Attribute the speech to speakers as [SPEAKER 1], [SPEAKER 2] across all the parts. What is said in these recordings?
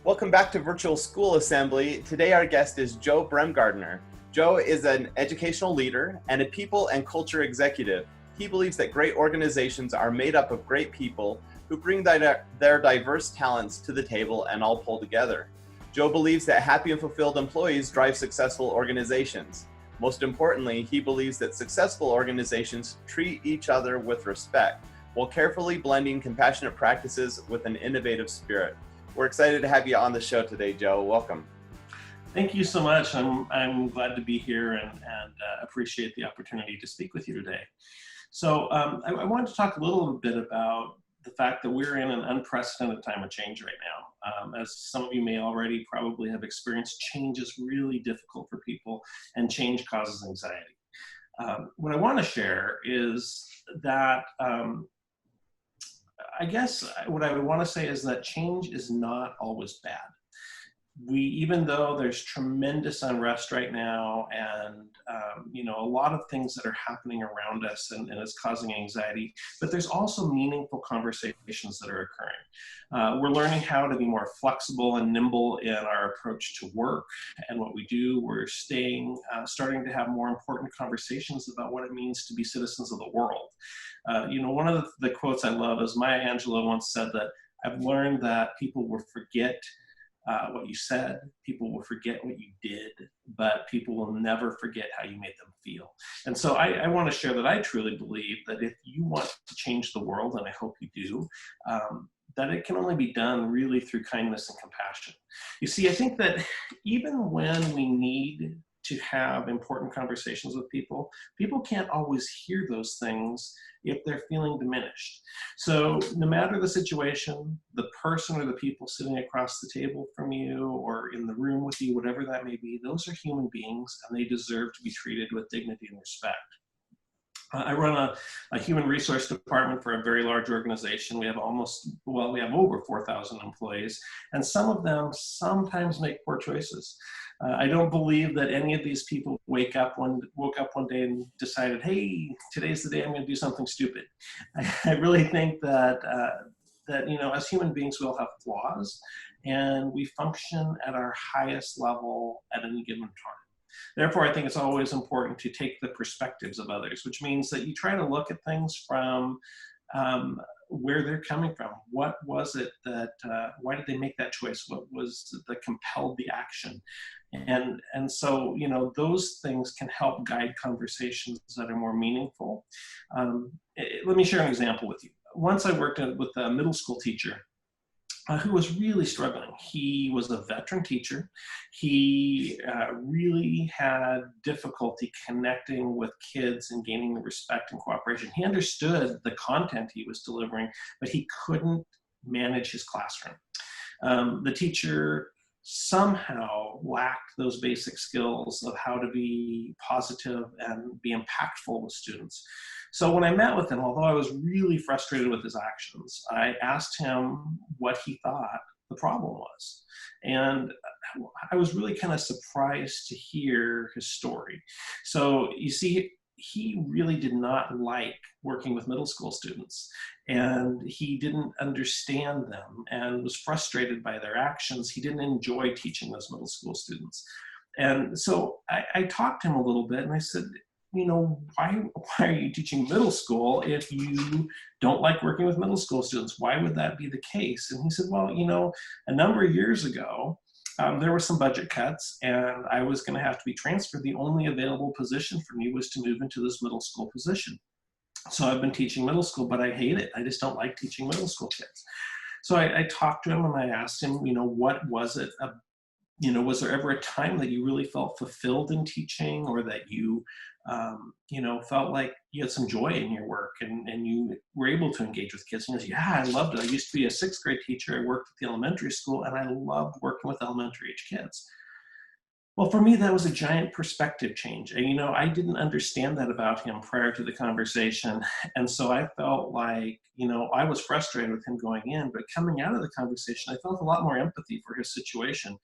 [SPEAKER 1] Welcome back to Virtual School Assembly. Today our guest is Joe Bremgartner. Joe is an educational leader and a people and culture executive. He believes that great organizations are made up of great people who bring their diverse talents to the table and all pull together. Joe believes that happy and fulfilled employees drive successful organizations. Most importantly, he believes that successful organizations treat each other with respect while carefully blending compassionate practices with an innovative spirit. We're excited to have you on the show today, Joe. Welcome.
[SPEAKER 2] Thank you so much. I'm glad to be here and appreciate the opportunity to speak with you today. So I wanted to talk a little bit about the fact that we're in an unprecedented time of change right now. As some of you may already probably have experienced, change is really difficult for people and change causes anxiety. What I want to share is that I guess what I would want to say is that change is not always bad. Even though there's tremendous unrest right now and a lot of things that are happening around us and it's causing anxiety, but there's also meaningful conversations that are occurring. We're learning how to be more flexible and nimble in our approach to work and what we do. We're starting to have more important conversations about what it means to be citizens of the world. One of the quotes I love is Maya Angelou once said that I've learned that people will forget what you said, people will forget what you did, but people will never forget how you made them feel. And so I want to share that I truly believe that if you want to change the world, and I hope you do, that it can only be done really through kindness and compassion. You see, I think that even when we need to have important conversations with people, people can't always hear those things if they're feeling diminished. So no matter the situation, the person or the people sitting across the table from you or in the room with you, whatever that may be, those are human beings and they deserve to be treated with dignity and respect. I run a human resource department for a very large organization. We have over 4,000 employees, and some of them sometimes make poor choices. I don't believe that any of these people woke up one day and decided, hey, today's the day I'm going to do something stupid. I really think that as human beings, we all have flaws, and we function at our highest level at any given time. Therefore, I think it's always important to take the perspectives of others, which means that you try to look at things from where they're coming from. What was it that, why did they make that choice? What was that compelled the action? And so, those things can help guide conversations that are more meaningful. Let me share an example with you. Once I worked with a middle school teacher who was really struggling. He was a veteran teacher. He really had difficulty connecting with kids and gaining the respect and cooperation. He understood the content he was delivering, but he couldn't manage his classroom. The teacher somehow lacked those basic skills of how to be positive and be impactful with students. So when I met with him, although I was really frustrated with his actions, I asked him what he thought the problem was. And I was really kind of surprised to hear his story. So you see, he really did not like working with middle school students, and he didn't understand them and was frustrated by their actions. He didn't enjoy teaching those middle school students. And so I talked to him a little bit and I said, why are you teaching middle school if you don't like working with middle school students? Why would that be the case? And he said, well, a number of years ago, there were some budget cuts and I was going to have to be transferred. The only available position for me was to move into this middle school position. So I've been teaching middle school, but I hate it. I just don't like teaching middle school kids. So I talked to him and I asked him, what was it? Was there ever a time that you really felt fulfilled in teaching, or that you, felt like you had some joy in your work and you were able to engage with kids? And he goes, yeah, I loved it. I used to be a sixth grade teacher. I worked at the elementary school and I loved working with elementary age kids. Well, for me, that was a giant perspective change. And, I didn't understand that about him prior to the conversation. And so I felt like, I was frustrated with him going in, but coming out of the conversation, I felt a lot more empathy for his situation.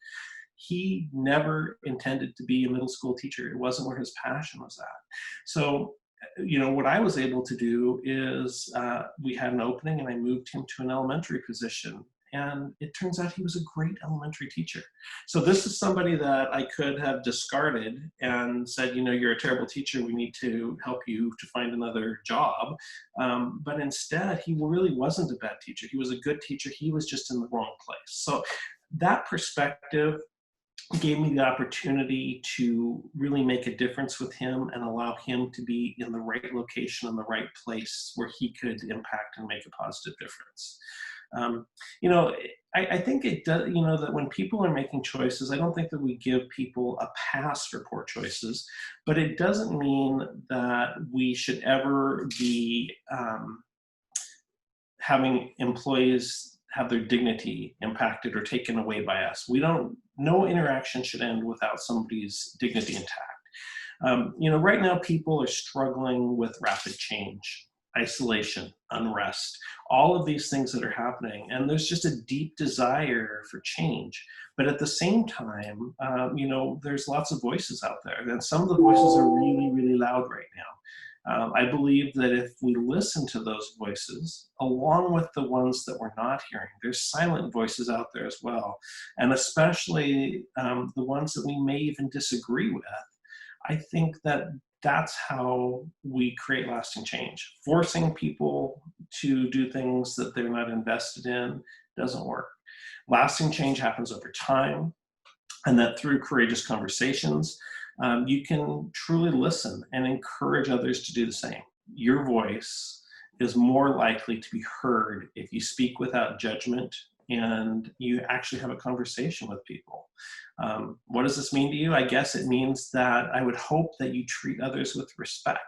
[SPEAKER 2] He never intended to be a middle school teacher. It wasn't where his passion was at. So, what I was able to do is we had an opening and I moved him to an elementary position. And it turns out he was a great elementary teacher. So this is somebody that I could have discarded and said, you're a terrible teacher. We need to help you to find another job. But instead, he really wasn't a bad teacher. He was a good teacher. He was just in the wrong place. So that perspective gave me the opportunity to really make a difference with him and allow him to be in the right location in the right place where he could impact and make a positive difference. Um, you know, I think it does, that when people are making choices, I don't think that we give people a pass for poor choices, but it doesn't mean that we should ever be having employees have their dignity impacted or taken away by us. No interaction should end without somebody's dignity intact. Right now people are struggling with rapid change, isolation, unrest, all of these things that are happening. And there's just a deep desire for change. But at the same time, there's lots of voices out there. And some of the voices are really, really loud right now. I believe that if we listen to those voices, along with the ones that we're not hearing, there's silent voices out there as well. And especially the ones that we may even disagree with, I think that that's how we create lasting change. Forcing people to do things that they're not invested in doesn't work. Lasting change happens over time, and that through courageous conversations, you can truly listen and encourage others to do the same. Your voice is more likely to be heard if you speak without judgment and you actually have a conversation with people. What does this mean to you? I guess it means that I would hope that you treat others with respect.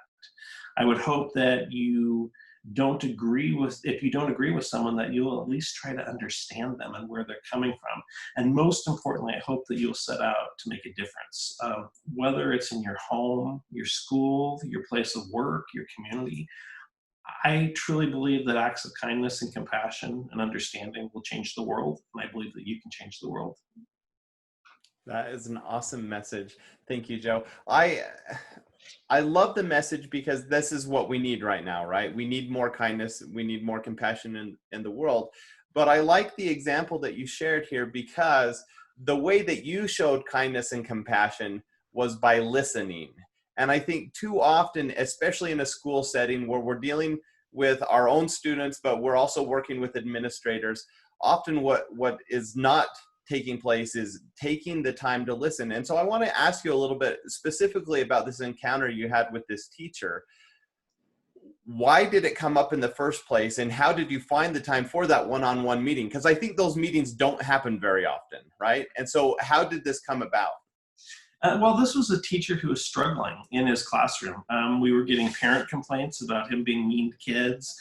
[SPEAKER 2] I would hope that if you don't agree with someone, that you'll at least try to understand them and where they're coming from. And most importantly, I hope that you'll set out to make a difference, whether it's in your home, your school, your place of work, your community. I truly believe that acts of kindness and compassion and understanding will change the world. And I believe that you can change the world.
[SPEAKER 1] That is an awesome message. Thank you, Joe. I love the message because this is what we need right now, right? We need more kindness. We need more compassion in the world. But I like the example that you shared here because the way that you showed kindness and compassion was by listening. And I think too often, especially in a school setting where we're dealing with our own students, but we're also working with administrators, often what is not taking place is taking the time to listen. And so I want to ask you a little bit specifically about this encounter you had with this teacher. Why did it come up in the first place? And how did you find the time for that one-on-one meeting? Because I think those meetings don't happen very often, right? And so how did this come about?
[SPEAKER 2] Well, this was a teacher who was struggling in his classroom. We were getting parent complaints about him being mean to kids.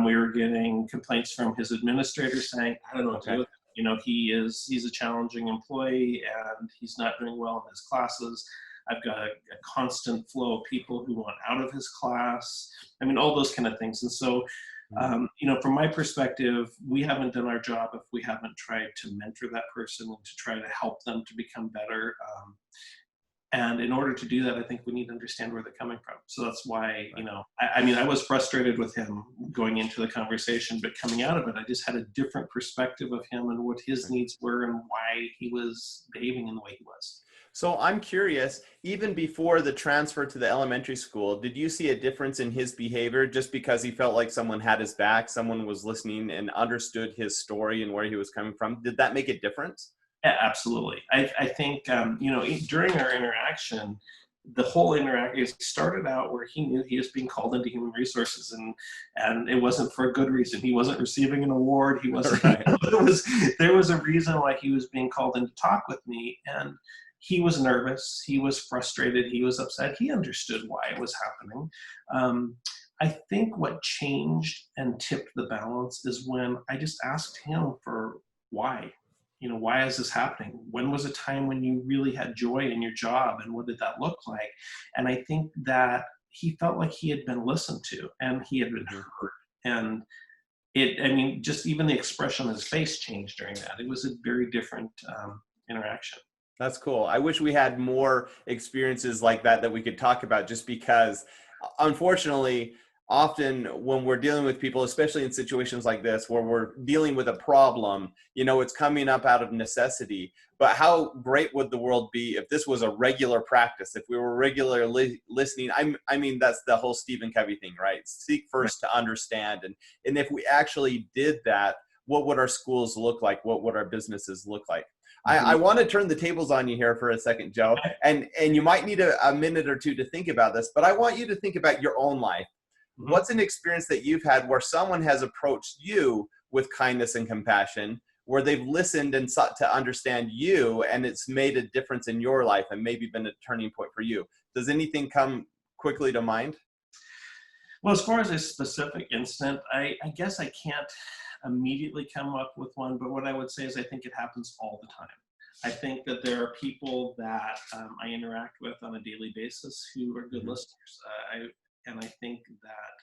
[SPEAKER 2] We were getting complaints from his administrator saying, I don't know what to do with him. He's a challenging employee and he's not doing well in his classes. I've got a constant flow of people who want out of his class. I mean, all those kind of things. And so, from my perspective, we haven't done our job if we haven't tried to mentor that person and to try to help them to become better. And in order to do that, I think we need to understand where they're coming from. So that's why, I was frustrated with him going into the conversation, but coming out of it, I just had a different perspective of him and what his needs were and why he was behaving in the way he was.
[SPEAKER 1] So I'm curious, even before the transfer to the elementary school, did you see a difference in his behavior just because he felt like someone had his back, someone was listening and understood his story and where he was coming from? Did that make a difference?
[SPEAKER 2] Yeah, absolutely. I think, during our interaction, the whole interaction started out where he knew he was being called into human resources and it wasn't for a good reason. He wasn't receiving an award. He wasn't,
[SPEAKER 1] right.
[SPEAKER 2] There was a reason why he was being called in to talk with me. And he was nervous. He was frustrated. He was upset. He understood why it was happening. I think what changed and tipped the balance is when I just asked him for why. Why is this happening? When was a time when you really had joy in your job and what did that look like? And I think that he felt like he had been listened to and he had been heard. And just even the expression on his face changed during that. It was a very different interaction.
[SPEAKER 1] That's cool. I wish we had more experiences like that we could talk about, just because unfortunately often when we're dealing with people, especially in situations like this, where we're dealing with a problem, it's coming up out of necessity. But how great would the world be if this was a regular practice, if we were regularly listening? I mean, that's the whole Stephen Covey thing, right? Seek first to understand. And if we actually did that, what would our schools look like? What would our businesses look like? I want to turn the tables on you here for a second, Joe, and you might need a minute or two to think about this, but I want you to think about your own life. What's an experience that you've had where someone has approached you with kindness and compassion, where they've listened and sought to understand you, and it's made a difference in your life and maybe been a turning point for you? Does anything come quickly to mind?
[SPEAKER 2] Well, as far as a specific incident, I guess I can't immediately come up with one, but what I would say is I think it happens all the time. I think that there are people that I interact with on a daily basis who are good listeners. And I think that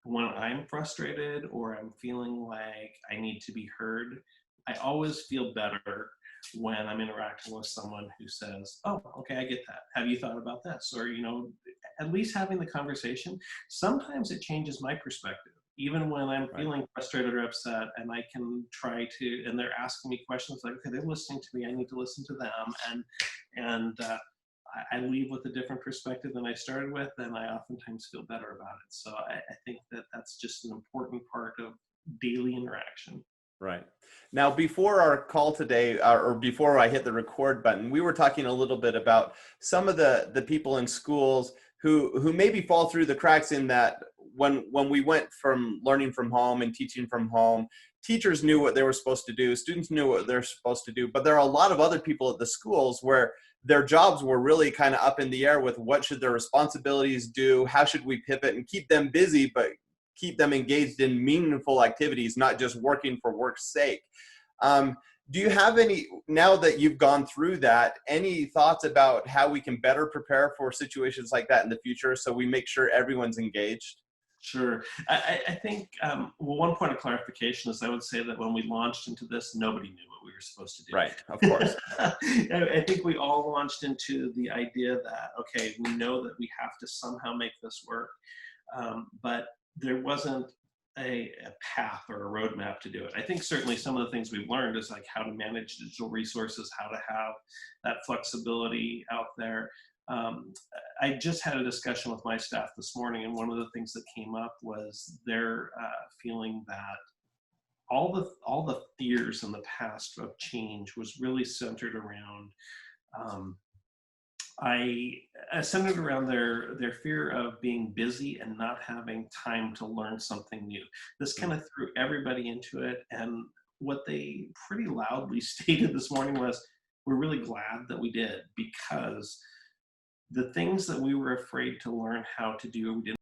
[SPEAKER 2] when I'm frustrated or I'm feeling like I need to be heard, I always feel better when I'm interacting with someone who says, "Oh, okay, I get that. Have you thought about this?" Or, at least having the conversation. Sometimes it changes my perspective, even when I'm feeling frustrated or upset, and I can try to, and they're asking me questions like, okay, they're listening to me, I need to listen to them. I leave with a different perspective than I started with, and I oftentimes feel better about it. So I think that that's just an important part of daily interaction.
[SPEAKER 1] Right. Now, before our call today, or before I hit the record button, we were talking a little bit about some of the people in schools who maybe fall through the cracks, in that when we went from learning from home and teaching from home, teachers knew what they were supposed to do, students knew what they're supposed to do, but there are a lot of other people at the schools where their jobs were really kind of up in the air with what should their responsibilities do, how should we pivot and keep them busy, but keep them engaged in meaningful activities, not just working for work's sake. Do you have any, now that you've gone through that, any thoughts about how we can better prepare for situations like that in the future so we make sure everyone's engaged?
[SPEAKER 2] Sure. I think, well, one point of clarification is I would say that when we launched into this, nobody knew what we were supposed to do.
[SPEAKER 1] Right, of course.
[SPEAKER 2] I think we all launched into the idea that, okay, we know that we have to somehow make this work, but there wasn't a path or a roadmap to do it. I think certainly some of the things we've learned is like how to manage digital resources, how to have that flexibility out there. I just had a discussion with my staff this morning, and one of the things that came up was their feeling that all the fears in the past of change was really centered around um, centered around their fear of being busy and not having time to learn something new. This kind of threw everybody into it, and what they pretty loudly stated this morning was, "We're really glad that we did, because the things that we were afraid to learn how to do, we didn't